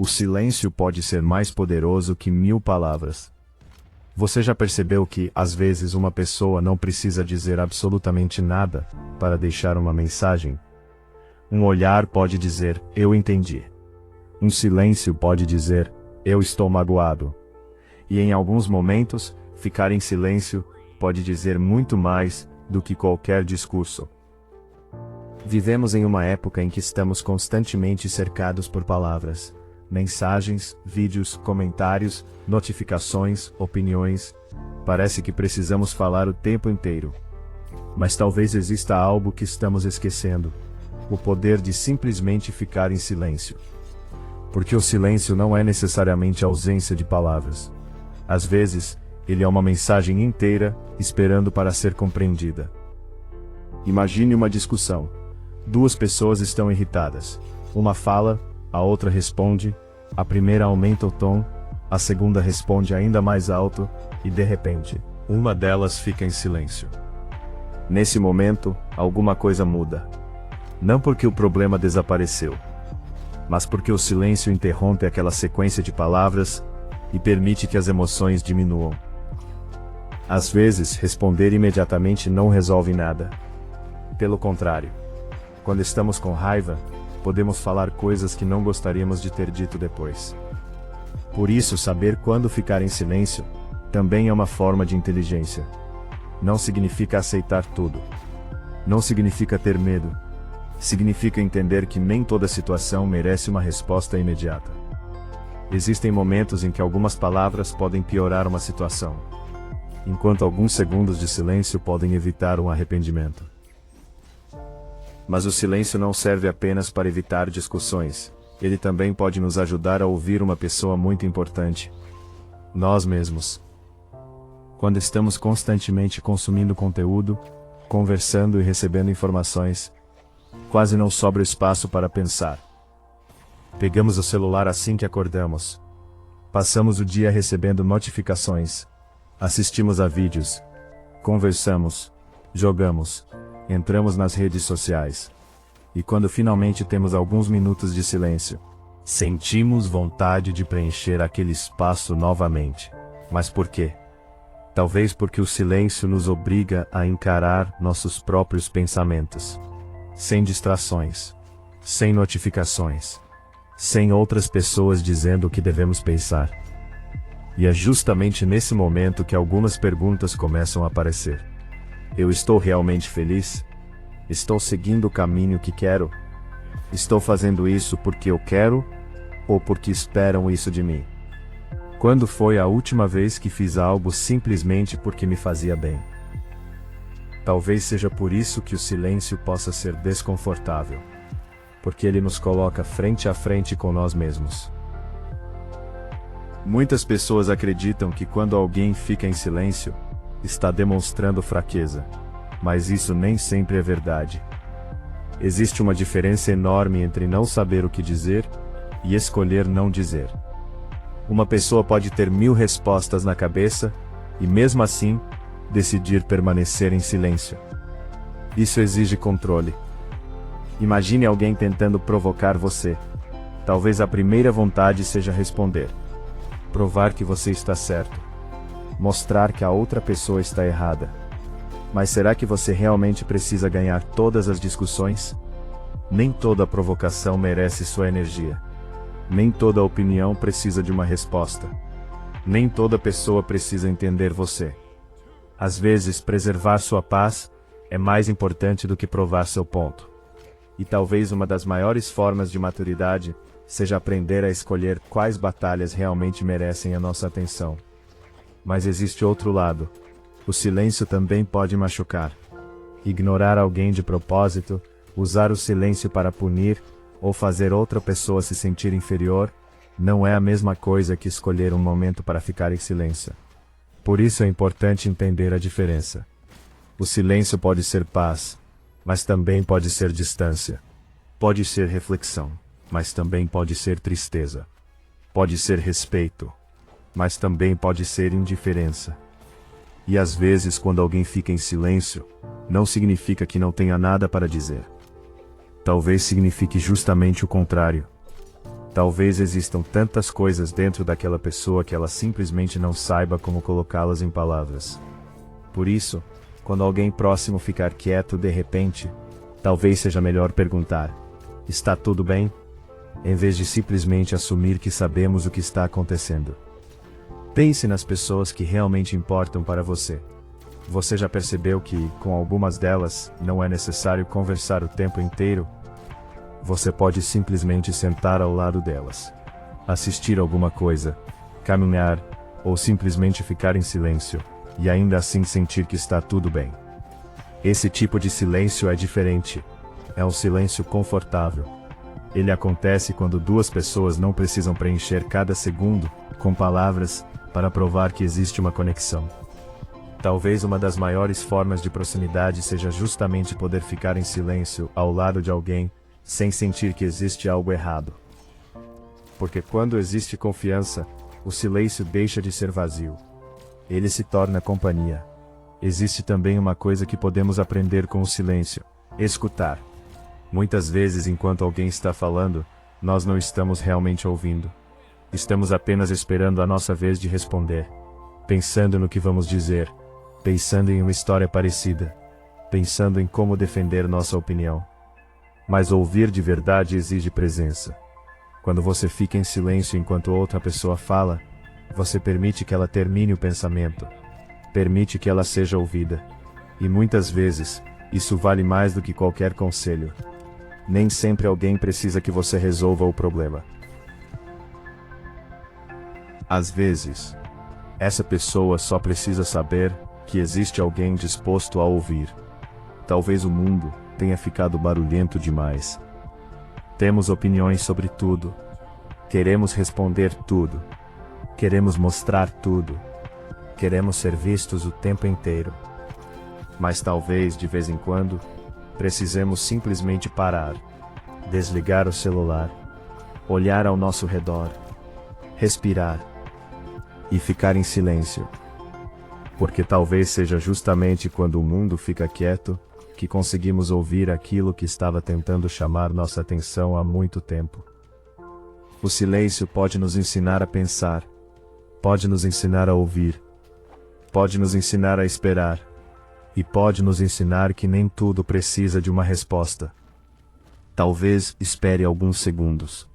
O silêncio pode ser mais poderoso que 1000 palavras. Você já percebeu que, às vezes, uma pessoa não precisa dizer absolutamente nada para deixar uma mensagem? Um olhar pode dizer, eu entendi. Um silêncio pode dizer, eu estou magoado. E em alguns momentos, ficar em silêncio pode dizer muito mais do que qualquer discurso. Vivemos em uma época em que estamos constantemente cercados por palavras, mensagens, vídeos, comentários, notificações, opiniões. Parece que precisamos falar o tempo inteiro. Mas talvez exista algo que estamos esquecendo: o poder de simplesmente ficar em silêncio. Porque o silêncio não é necessariamente ausência de palavras. Às vezes, ele é uma mensagem inteira, esperando para ser compreendida. Imagine uma discussão. Duas pessoas estão irritadas. Uma fala, a outra responde, a primeira aumenta o tom, a segunda responde ainda mais alto, e de repente, uma delas fica em silêncio. Nesse momento, alguma coisa muda. Não porque o problema desapareceu, mas porque o silêncio interrompe aquela sequência de palavras e permite que as emoções diminuam. Às vezes, responder imediatamente não resolve nada. Pelo contrário, quando estamos com raiva, podemos falar coisas que não gostaríamos de ter dito depois. Por isso, saber quando ficar em silêncio também é uma forma de inteligência. Não significa aceitar tudo. Não significa ter medo. Significa entender que nem toda situação merece uma resposta imediata. Existem momentos em que algumas palavras podem piorar uma situação, enquanto alguns segundos de silêncio podem evitar um arrependimento. Mas o silêncio não serve apenas para evitar discussões, ele também pode nos ajudar a ouvir uma pessoa muito importante: nós mesmos. Quando estamos constantemente consumindo conteúdo, conversando e recebendo informações, quase não sobra espaço para pensar. Pegamos o celular assim que acordamos. Passamos o dia recebendo notificações. Assistimos a vídeos. Conversamos. Jogamos. Entramos nas redes sociais. E quando finalmente temos alguns minutos de silêncio, sentimos vontade de preencher aquele espaço novamente. Mas por quê? Talvez porque o silêncio nos obriga a encarar nossos próprios pensamentos. Sem distrações. Sem notificações. Sem outras pessoas dizendo o que devemos pensar. E é justamente nesse momento que algumas perguntas começam a aparecer. Eu estou realmente feliz? Estou seguindo o caminho que quero? Estou fazendo isso porque eu quero? Ou porque esperam isso de mim? Quando foi a última vez que fiz algo simplesmente porque me fazia bem? Talvez seja por isso que o silêncio possa ser desconfortável. Porque ele nos coloca frente a frente com nós mesmos. Muitas pessoas acreditam que quando alguém fica em silêncio, está demonstrando fraqueza. Mas isso nem sempre é verdade. Existe uma diferença enorme entre não saber o que dizer e escolher não dizer. Uma pessoa pode ter 1000 respostas na cabeça e, mesmo assim, decidir permanecer em silêncio. Isso exige controle. Imagine alguém tentando provocar você. Talvez a primeira vontade seja responder. Provar que você está certo. Mostrar que a outra pessoa está errada. Mas será que você realmente precisa ganhar todas as discussões? Nem toda provocação merece sua energia. Nem toda opinião precisa de uma resposta. Nem toda pessoa precisa entender você. Às vezes, preservar sua paz é mais importante do que provar seu ponto. E talvez uma das maiores formas de maturidade seja aprender a escolher quais batalhas realmente merecem a nossa atenção. Mas existe outro lado. O silêncio também pode machucar. Ignorar alguém de propósito, usar o silêncio para punir, ou fazer outra pessoa se sentir inferior, não é a mesma coisa que escolher um momento para ficar em silêncio. Por isso é importante entender a diferença. O silêncio pode ser paz, mas também pode ser distância. Pode ser reflexão, mas também pode ser tristeza. Pode ser respeito, mas também pode ser indiferença. E às vezes, quando alguém fica em silêncio, não significa que não tenha nada para dizer. Talvez signifique justamente o contrário. Talvez existam tantas coisas dentro daquela pessoa que ela simplesmente não saiba como colocá-las em palavras. Por isso, quando alguém próximo ficar quieto de repente, talvez seja melhor perguntar: está tudo bem? Em vez de simplesmente assumir que sabemos o que está acontecendo. Pense nas pessoas que realmente importam para você. Você já percebeu que, com algumas delas, não é necessário conversar o tempo inteiro? Você pode simplesmente sentar ao lado delas, assistir alguma coisa, caminhar, ou simplesmente ficar em silêncio, e ainda assim sentir que está tudo bem. Esse tipo de silêncio é diferente. É um silêncio confortável. Ele acontece quando duas pessoas não precisam preencher cada segundo com palavras para provar que existe uma conexão. Talvez uma das maiores formas de proximidade seja justamente poder ficar em silêncio ao lado de alguém, sem sentir que existe algo errado. Porque quando existe confiança, o silêncio deixa de ser vazio. Ele se torna companhia. Existe também uma coisa que podemos aprender com o silêncio: escutar. Muitas vezes, enquanto alguém está falando, nós não estamos realmente ouvindo. Estamos apenas esperando a nossa vez de responder, pensando no que vamos dizer, pensando em uma história parecida, pensando em como defender nossa opinião. Mas ouvir de verdade exige presença. Quando você fica em silêncio enquanto outra pessoa fala, você permite que ela termine o pensamento. Permite que ela seja ouvida. E muitas vezes, isso vale mais do que qualquer conselho. Nem sempre alguém precisa que você resolva o problema. Às vezes, essa pessoa só precisa saber que existe alguém disposto a ouvir. Talvez o mundo tenha ficado barulhento demais. Temos opiniões sobre tudo. Queremos responder tudo. Queremos mostrar tudo. Queremos ser vistos o tempo inteiro. Mas talvez, de vez em quando, precisemos simplesmente parar, desligar o celular, olhar ao nosso redor, respirar e ficar em silêncio. Porque talvez seja justamente quando o mundo fica quieto que conseguimos ouvir aquilo que estava tentando chamar nossa atenção há muito tempo. O silêncio pode nos ensinar a pensar, pode nos ensinar a ouvir, pode nos ensinar a esperar, e pode nos ensinar que nem tudo precisa de uma resposta. Talvez espere alguns segundos.